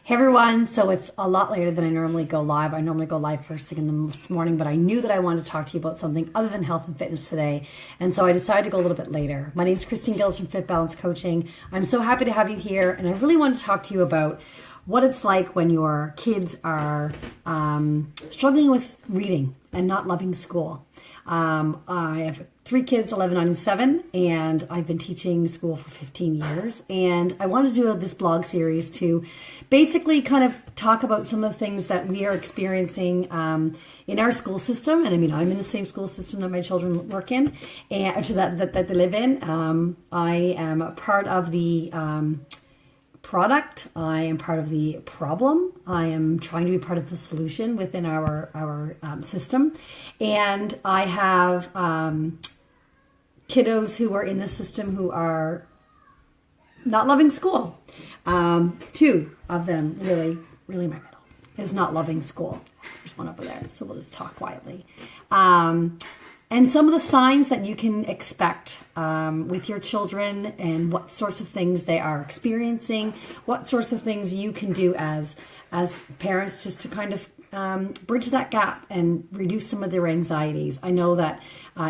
Hey everyone, so it's a lot later than I normally go live. I normally go live first thing in the morning, but I knew that I wanted to talk to you about something other than health and fitness today. And so I decided to go a little bit later. My name is Christine Gills from Fit Balance Coaching. I'm so happy to have you here. And I really want to talk to you about what it's like when your kids are struggling with reading and not loving school. I have 3 kids, 11, 9, and 7, and I've been teaching school for 15 years. And I want to do this blog series to basically kind of talk about some of the things that we are experiencing in our school system. And I mean, I'm in the same school system that my children work in, and that they live in. I am a part of the product. I am part of the problem. I am trying to be part of the solution within our system. And I have kiddos who are in the system who are not loving school. 2 of them really my middle is not loving school. There's one over there, so we'll just talk quietly. And some of the signs that you can expect with your children and what sorts of things they are experiencing, what sorts of things you can do as parents just to kind of bridge that gap and reduce some of their anxieties. I know that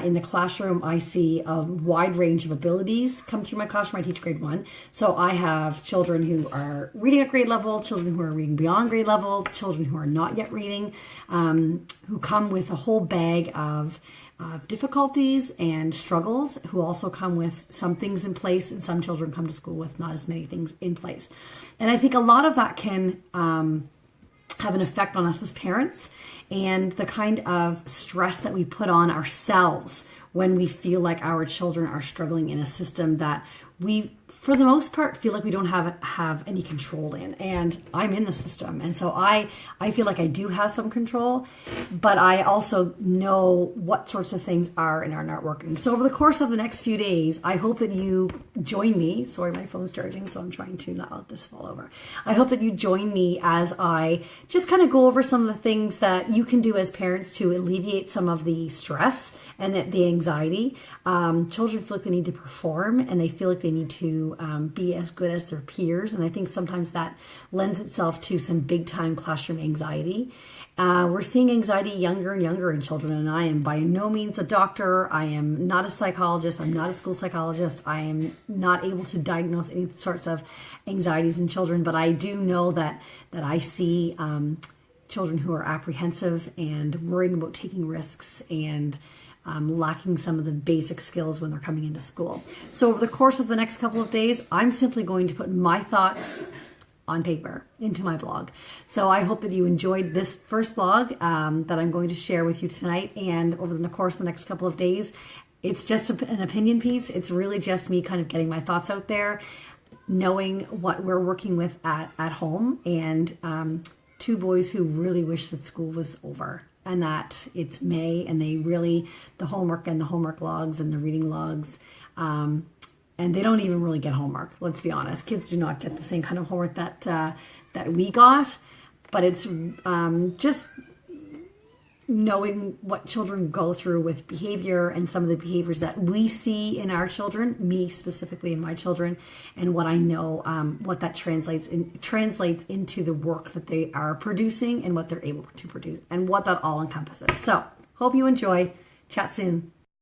in the classroom, I see a wide range of abilities come through my classroom. I teach grade 1. So I have children who are reading at grade level, children who are reading beyond grade level, children who are not yet reading, who come with a whole bag of difficulties and struggles, who also come with some things in place, and some children come to school with not as many things in place. And I think a lot of that can have an effect on us as parents, and the kind of stress that we put on ourselves when we feel like our children are struggling in a system that we, for the most part, feel like we don't have any control in. And I'm in the system, and so I feel like I do have some control, but I also know what sorts of things are and are not working. So over the course of the next few days, I hope that you join me. Sorry, my phone's charging, so I'm trying to not let this fall over. I hope that you join me as I just kind of go over some of the things that you can do as parents to alleviate some of the stress and the anxiety. Children feel like they need to perform, and they feel like they need to be as good as their peers. And I think sometimes that lends itself to some big time classroom anxiety. We're seeing anxiety younger and younger in children, and I am by no means a doctor. I am not a psychologist. I'm not a school psychologist. I am not able to diagnose any sorts of anxieties in children, but I do know that I see children who are apprehensive and worrying about taking risks and lacking some of the basic skills when they're coming into school. So over the course of the next couple of days, I'm simply going to put my thoughts on paper into my blog. So I hope that you enjoyed this first blog that I'm going to share with you tonight. And over the course of the next couple of days, it's just an opinion piece. It's really just me kind of getting my thoughts out there, knowing what we're working with at home, and 2 boys who really wish that school was over and that it's May, and they really, the homework and the homework logs and the reading logs, and they don't even really get homework. Let's be honest. Kids do not get the same kind of homework that we got, but it's just knowing what children go through with behavior and some of the behaviors that we see in our children, me specifically in my children, and what I know, what that translates into the work that they are producing and what they're able to produce and what that all encompasses. So hope you enjoy. Chat soon.